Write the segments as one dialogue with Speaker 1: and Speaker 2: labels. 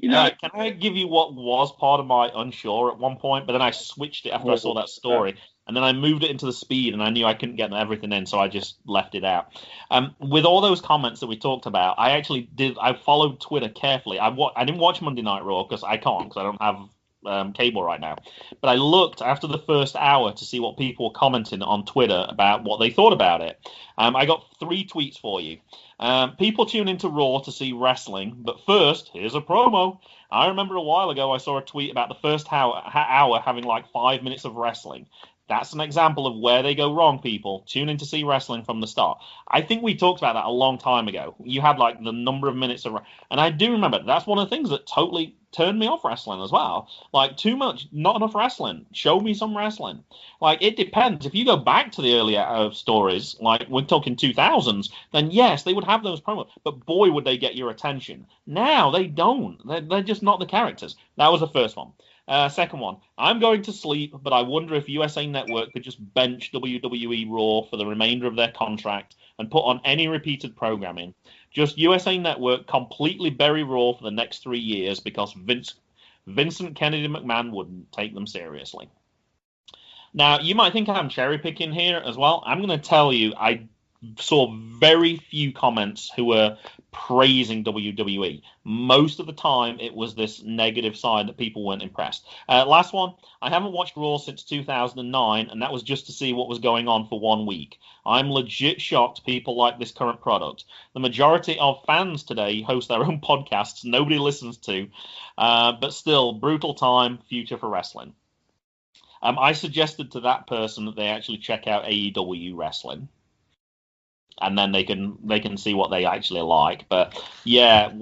Speaker 1: You know.
Speaker 2: Can I give you what was part of my unsure at one point, but then I switched it after I saw that story, and then I moved it into the speed, and I knew I couldn't get everything in, so I just left it out. With all those comments that we talked about, I actually did. I followed Twitter carefully. I didn't watch Monday Night Raw because I can't, because I don't have cable right now. But I looked after the first hour to see what people were commenting on Twitter about what they thought about it. I got 3 tweets for you. People tune into Raw to see wrestling, but first, here's a promo. I remember a while ago I saw a tweet about the first hour having like 5 minutes of wrestling. That's an example of where they go wrong, people. Tune in to see wrestling from the start. I think we talked about that a long time ago. You had like the number of minutes of... And I do remember that's one of the things that totally turned me off wrestling as well. Like, too much, not enough wrestling. Show me some wrestling. Like, it depends. If you go back to the earlier stories, like we're talking 2000s, then yes, they would have those promos. But boy, would they get your attention. Now, they don't. They're just not the characters. That was the first one. Second one, I'm going to sleep, but I wonder if USA Network could just bench WWE Raw for the remainder of their contract and put on any repeated programming. Just USA Network completely bury Raw for the next 3 years because Vincent Kennedy McMahon wouldn't take them seriously. Now, you might think I'm cherry picking here as well. I'm going to tell you, I saw very few comments who were praising WWE. Most of the time, it was this negative side that people weren't impressed. Last one, I haven't watched Raw since 2009, and that was just to see what was going on for 1 week. I'm legit shocked people like this current product. The majority of fans today host their own podcasts nobody listens to, but still, brutal time, future for wrestling. I suggested to that person that they actually check out AEW wrestling. And then they can see what they actually like. But yeah,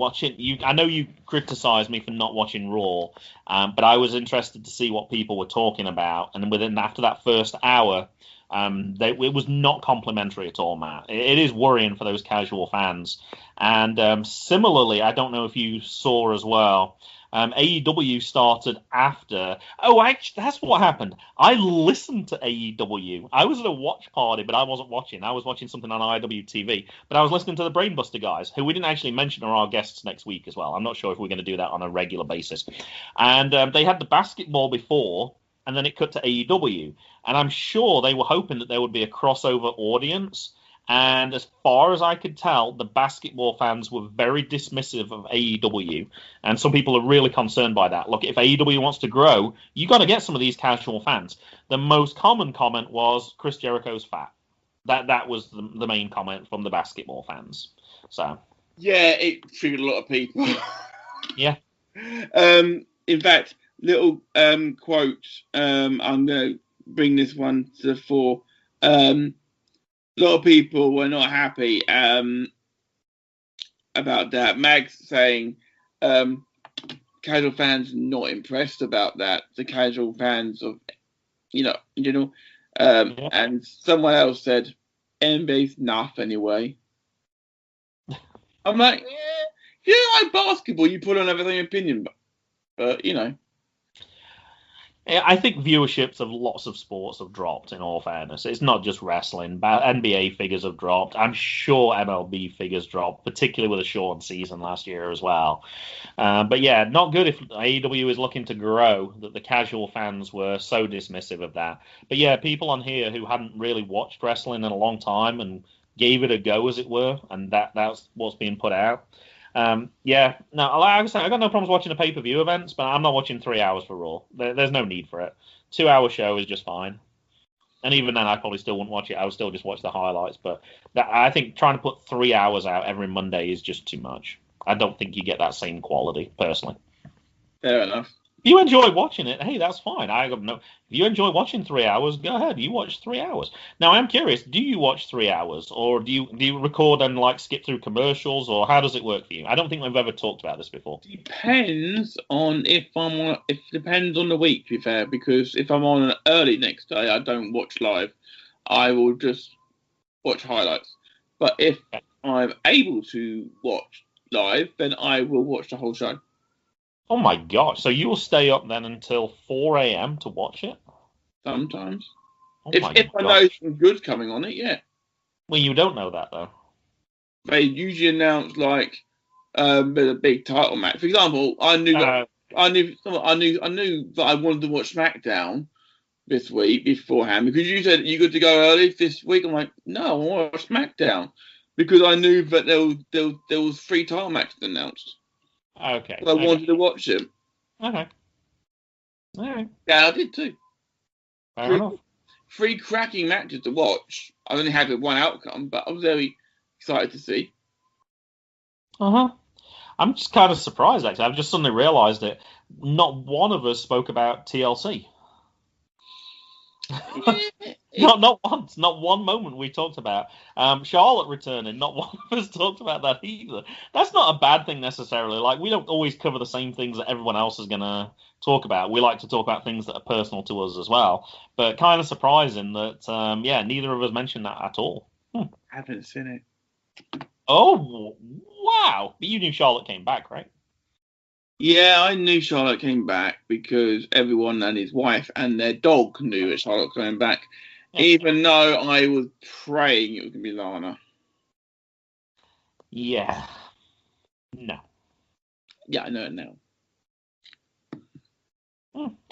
Speaker 2: I know you criticized me for not watching Raw, but I was interested to see what people were talking about. And after that first hour, it was not complimentary at all, Matt. It is worrying for those casual fans. And similarly, I don't know if you saw as well. AEW started after... Oh, actually, that's what happened. I listened to AEW. I was at a watch party, but I wasn't watching. I was watching something on IWTV. But I was listening to the Brainbuster guys, who we didn't actually mention are our guests next week as well. I'm not sure if we're going to do that on a regular basis. And they had the basketball before, and then it cut to AEW. And I'm sure they were hoping that there would be a crossover audience. And as far as I could tell, the basketball fans were very dismissive of AEW. And some people are really concerned by that. Look, if AEW wants to grow, you got to get some of these casual fans. The most common comment was Chris Jericho's fat. That was the main comment from the basketball fans. So
Speaker 1: yeah, it triggered a lot of people.
Speaker 2: Yeah.
Speaker 1: In fact, little quote. I'm going to bring this one to the fore. A lot of people were not happy about that. Mag's saying casual fans not impressed about that. The casual fans of, in general. And someone else said, NBA's enough anyway. I'm like, yeah, if you don't like basketball, you put on everything opinion. But
Speaker 2: I think viewerships of lots of sports have dropped, in all fairness. It's not just wrestling. NBA figures have dropped. I'm sure MLB figures dropped, particularly with a short season last year as well. But yeah, not good if AEW is looking to grow, that the casual fans were so dismissive of that. But yeah, people on here who hadn't really watched wrestling in a long time and gave it a go, as it were, and that's what's being put out. Yeah, no, like I said, I got no problems watching the pay-per-view events, but I'm not watching 3 hours for Raw. There's no need for it. 2 hour show is just fine. And even then, I probably still wouldn't watch it. I would still just watch the highlights. But I think trying to put 3 hours out every Monday is just too much. I don't think you get that same quality, personally.
Speaker 1: Fair enough.
Speaker 2: If you enjoy watching it, hey, that's fine. If you enjoy watching 3 hours, go ahead. You watch 3 hours. Now, I'm curious. Do you watch 3 hours, or do you record and skip through commercials, or how does it work for you? I don't think we've ever talked about this before.
Speaker 1: Depends on depends on the week. To be fair, because if I'm on early next day, I don't watch live. I will just watch highlights. But if I'm able to watch live, then I will watch the whole show.
Speaker 2: Oh my gosh! So you will stay up then until 4 a.m. to watch it?
Speaker 1: Sometimes. If I know some good coming on it, yeah.
Speaker 2: Well, you don't know that though.
Speaker 1: They usually announce But a big title match. For example, I knew that I knew that I wanted to watch SmackDown this week beforehand because you said you got to go early this week. I'm like, no, I want to watch SmackDown because I knew that there was 3 title matches announced.
Speaker 2: Okay.
Speaker 1: So I wanted to watch them.
Speaker 2: Okay. All right.
Speaker 1: Yeah, I did too.
Speaker 2: Fair enough.
Speaker 1: 3 cracking matches to watch. I only had one outcome, but I was very excited to see.
Speaker 2: I'm just kind of surprised, actually. I've just suddenly realised it. Not one of us spoke about TLC. Not once. Not one moment we talked about Charlotte returning. Not one of us talked about that either. That's not a bad thing necessarily. Like, we don't always cover the same things that everyone else is going to talk about. We like to talk about things that are personal to us as well. But kind of surprising that, neither of us mentioned that at all.
Speaker 1: I haven't seen it.
Speaker 2: Oh, wow. But you knew Charlotte came back, right?
Speaker 1: Yeah, I knew Charlotte came back because everyone and his wife and their dog knew that Charlotte was coming back, even though I was praying it was going to be Lana.
Speaker 2: Yeah. No.
Speaker 1: Yeah, I know it now.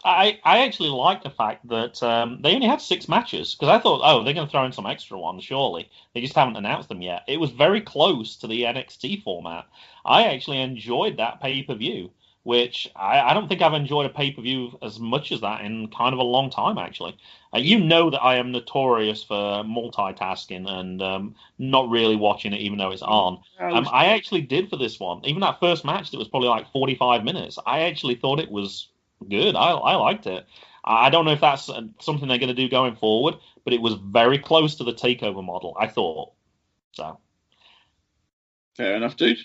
Speaker 2: I actually like the fact that they only had 6 matches, because I thought, they're going to throw in some extra ones, surely. They just haven't announced them yet. It was very close to the NXT format. I actually enjoyed that pay-per-view, which I don't think I've enjoyed a pay-per-view as much as that in kind of a long time, actually. You know that I am notorious for multitasking and not really watching it even though it's on. I actually did for this one. Even that first match that was probably like 45 minutes, I actually thought it was good. I liked it. I don't know if that's something they're going to do going forward, but it was very close to the takeover model, I thought. So,
Speaker 1: fair enough, dude.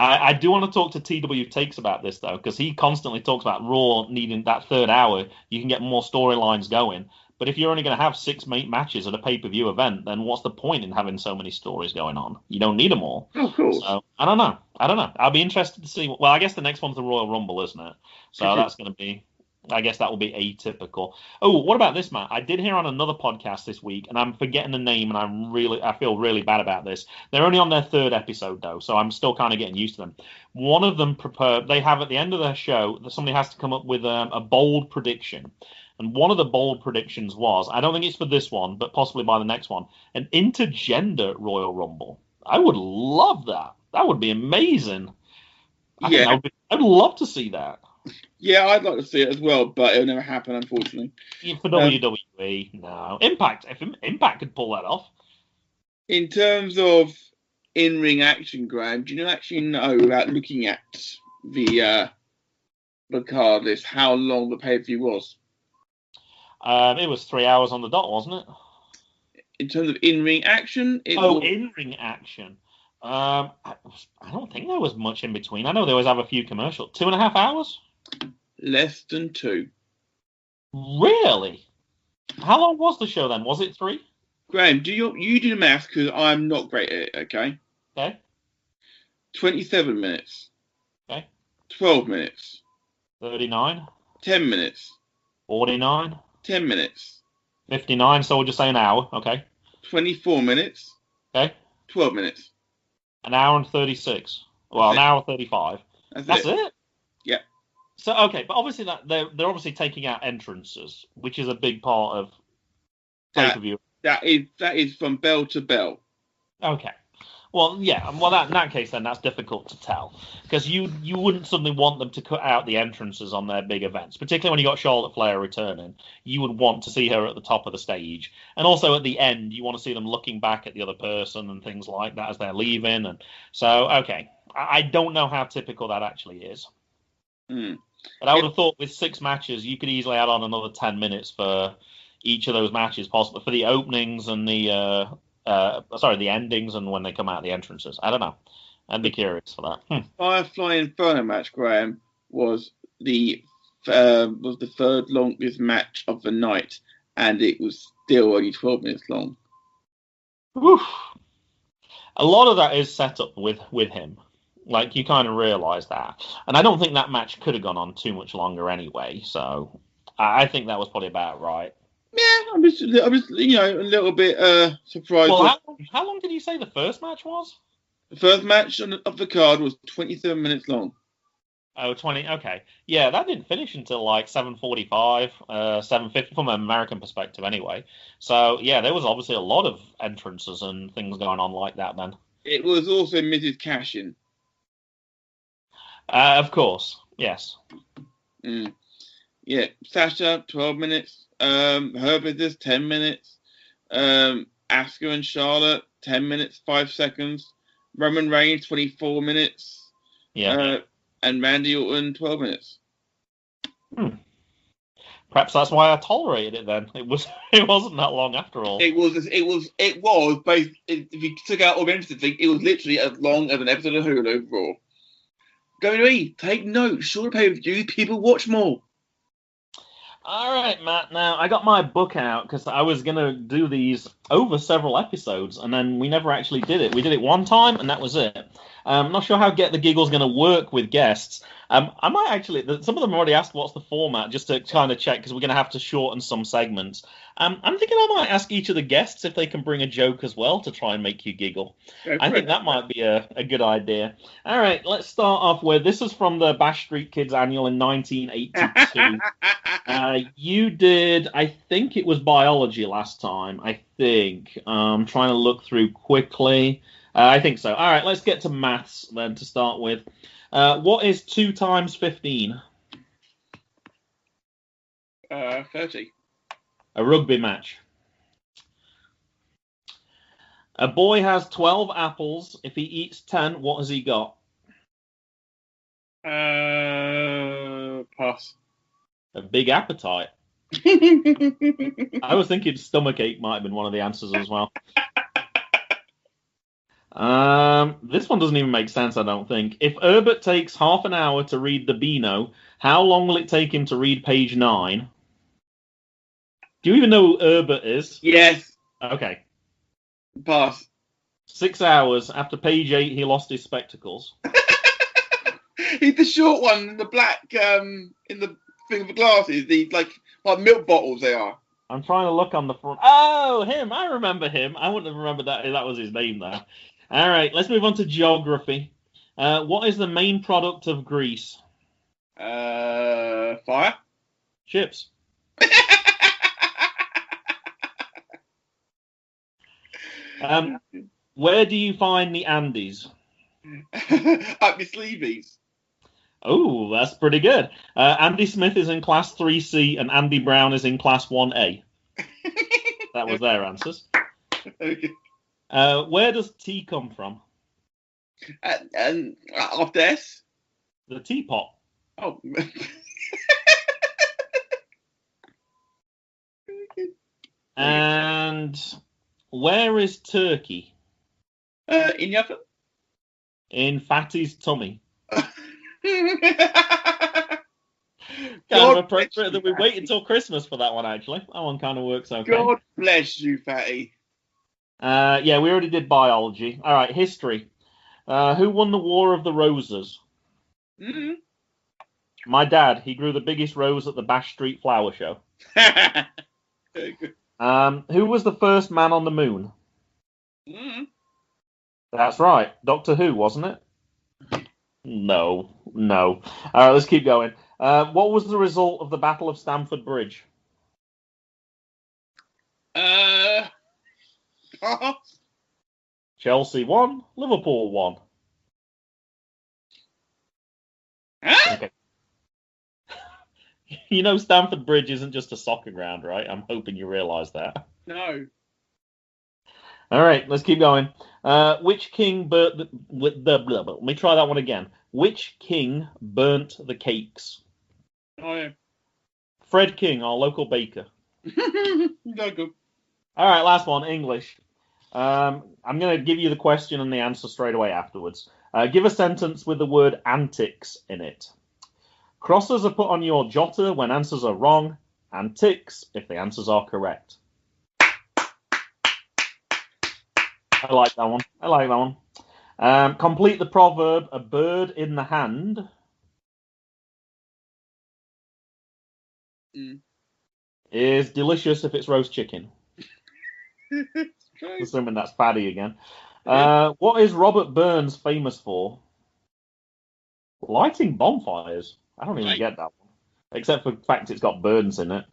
Speaker 2: I do want to talk to TW Takes about this, though, because he constantly talks about Raw needing that third hour. You can get more storylines going. But if you're only going to have 6 matches at a pay-per-view event, then what's the point in having so many stories going on? You don't need them all.
Speaker 1: Oh, of course.
Speaker 2: So, I don't know. I'll be interested to see. Well, I guess the next one's the Royal Rumble, isn't it? So that's going to be... I guess that will be atypical. Oh, what about this, Matt? I did hear on another podcast this week, and I'm forgetting the name, and I feel really bad about this. They're only on their 3rd episode, though, so I'm still kind of getting used to them. One of them they have at the end of their show that somebody has to come up with a bold prediction. And one of the bold predictions was, I don't think it's for this one, but possibly by the next one, an intergender Royal Rumble. I would love that. That would be amazing. I'd love to see that.
Speaker 1: Yeah, I'd like to see it as well, but it'll never happen, unfortunately.
Speaker 2: For WWE, no. Impact, if Impact could pull that off.
Speaker 1: In terms of in-ring action, Graham, do you actually know, without looking at the card list, how long the pay-per-view was?
Speaker 2: It was 3 hours on the dot, wasn't it?
Speaker 1: In terms of in-ring action?
Speaker 2: In-ring action. I don't think there was much in between. I know they always have a few commercials. 2.5 hours?
Speaker 1: Less than 2.
Speaker 2: Really? How long was the show then? Was it 3?
Speaker 1: Graham, you do the math because I'm not great at it, okay?
Speaker 2: Okay.
Speaker 1: 27 minutes.
Speaker 2: Okay.
Speaker 1: 12 minutes.
Speaker 2: 39.
Speaker 1: 10 minutes.
Speaker 2: 49.
Speaker 1: 10 minutes.
Speaker 2: 59, so we'll just say an hour, okay.
Speaker 1: 24 minutes.
Speaker 2: Okay.
Speaker 1: 12 minutes.
Speaker 2: An hour and 36. Well, an hour 35. That's it?
Speaker 1: Yeah.
Speaker 2: So, okay, but obviously they're obviously taking out entrances, which is a big part of pay-per-view.
Speaker 1: That is from bell to bell.
Speaker 2: Okay. Well, yeah. Well, in that case, then that's difficult to tell because you wouldn't suddenly want them to cut out the entrances on their big events, particularly when you got Charlotte Flair returning. You would want to see her at the top of the stage, and also at the end, you want to see them looking back at the other person and things like that as they're leaving. And so, okay, I don't know how typical that actually is. But I would have thought with 6 matches, you could easily add on another 10 minutes for each of those matches, possibly for the openings and the endings and when they come out the entrances. I don't know. I'd be curious for that.
Speaker 1: Firefly Inferno match, Graham, was the 3rd longest match of the night, and it was still only 12 minutes long.
Speaker 2: Woof. A lot of that is set up with him. Like, you kind of realise that. And I don't think that match could have gone on too much longer anyway, so I think that was probably about right.
Speaker 1: Yeah, I was a little bit surprised.
Speaker 2: Well, how long did you say the first match was?
Speaker 1: The first match of the card was 27 minutes long.
Speaker 2: Oh, 20. Okay. Yeah, that didn't finish until like 7:45, 7:50 from an American perspective anyway. So, yeah, there was obviously a lot of entrances and things going on like that then.
Speaker 1: It was also Mrs. Cashin.
Speaker 2: Of course. Yes.
Speaker 1: Yeah, Sasha, 12 minutes. Her Business, 10 minutes. Asuka and Charlotte, 10 minutes, 5 seconds. Roman Reigns, 24 minutes.
Speaker 2: Yeah.
Speaker 1: And Randy Orton, 12 minutes.
Speaker 2: Perhaps that's why I tolerated it then. It wasn't that long after all.
Speaker 1: It was based, if you took out all the interesting thing, it was literally as long as an episode of Hulu Raw. WWE, take note. Shorter pay-per-views, people watch more.
Speaker 2: All right, Matt. Now, I got my book out because I was going to do these over several episodes, and then we never actually did it. We did it one time, and that was it. I'm not sure how Get the Giggle is going to work with guests. I might actually, some of them already asked what's the format, just to kind of check, because we're going to have to shorten some segments. I'm thinking I might ask each of the guests if they can bring a joke as well to try and make you giggle. I think that might be a good idea. All right, let's start off with, this is from the Bash Street Kids annual in 1982. You did, I think it was biology last time, I think. I'm trying to look through quickly. I think so. All right, let's get to maths then to start with. What is 2 times 15?
Speaker 1: 30.
Speaker 2: A rugby match. A boy has 12 apples. If he eats 10, what has he got?
Speaker 1: Pass.
Speaker 2: A big appetite. I was thinking stomachache might have been one of the answers as well. This one doesn't even make sense, I don't think. If Herbert takes half an hour to read the Beano, how long will it take him to read page 9? Do you even know who Herbert is?
Speaker 1: Yes.
Speaker 2: Okay.
Speaker 1: Pass.
Speaker 2: 6 hours. After page 8, he lost his spectacles.
Speaker 1: He's the short one in the black, in the thing with the glasses. The like milk bottles they are.
Speaker 2: I'm trying to look on the front. Oh, him. I remember him. I wouldn't have remembered that was his name, though. All right, let's move on to geography. What is the main product of Greece?
Speaker 1: Fire?
Speaker 2: Chips. Where do you find the Andes?
Speaker 1: Up your sleeveys.
Speaker 2: Oh, that's pretty good. Andy Smith is in class 3C and Andy Brown is in class 1A. That was their answers.
Speaker 1: Okay.
Speaker 2: Where does tea come from?
Speaker 1: After S?
Speaker 2: The teapot.
Speaker 1: Oh.
Speaker 2: And where is Turkey?
Speaker 1: In your oven?
Speaker 2: In Fatty's tummy.
Speaker 1: God
Speaker 2: Kind of appropriate that we wait until Christmas for that one, actually. That one kind of works okay.
Speaker 1: God bless you, Fatty.
Speaker 2: Yeah, we already did biology. All right, history. Who won the War of the Roses?
Speaker 1: Mm-hmm.
Speaker 2: My dad. He grew the biggest rose at the Bash Street Flower Show. Who was the first man on the moon?
Speaker 1: Mm-hmm.
Speaker 2: That's right. Doctor Who, wasn't it? No. All right, let's keep going. What was the result of the Battle of Stamford Bridge? Chelsea won, Liverpool won.
Speaker 1: Huh?
Speaker 2: Okay. You know Stamford Bridge isn't just a soccer ground, right? I'm hoping you realise that.
Speaker 1: No.
Speaker 2: All right, let's keep going. Which king burnt let me try that one again. Which king burnt the cakes?
Speaker 1: Oh, yeah.
Speaker 2: Fred King, our local baker.
Speaker 1: No good.
Speaker 2: All right, last one, English. I'm going to give you the question and the answer straight away afterwards. Give a sentence with the word antics in it. Crosses are put on your jotter when answers are wrong, and ticks if the answers are correct. I like that one. Complete the proverb, a bird in the hand is delicious if it's roast chicken. Assuming that's Paddy again. What is Robert Burns famous for? Lighting bonfires. I don't even get that one. Except for the fact it's got Burns in it.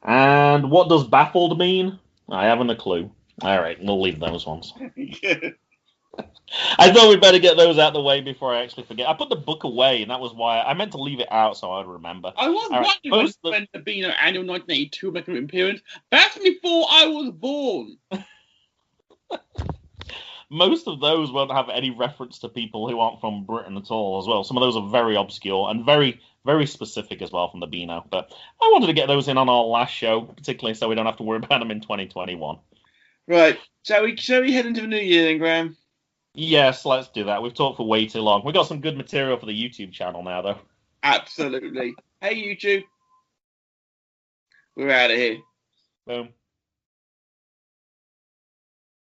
Speaker 2: And what does baffled mean? I haven't a clue. All right, we'll leave those ones. I thought we'd better get those out of the way before I actually forget. I put the book away, and that was why I meant to leave it out so I'd remember.
Speaker 1: I was wondering when the Beano annual 1982 American appearance. That's before I was born.
Speaker 2: Most of those won't have any reference to people who aren't from Britain at all as well. Some of those are very obscure and very, very specific as well from the Beano. But I wanted to get those in on our last show, particularly so we don't have to worry about them in 2021.
Speaker 1: Right. Shall we head into the new year then, Graham?
Speaker 2: Yes, let's do that. We've talked for way too long. We've got some good material for the YouTube channel now, though.
Speaker 1: Absolutely. Hey, YouTube. We're out of here.
Speaker 2: Boom.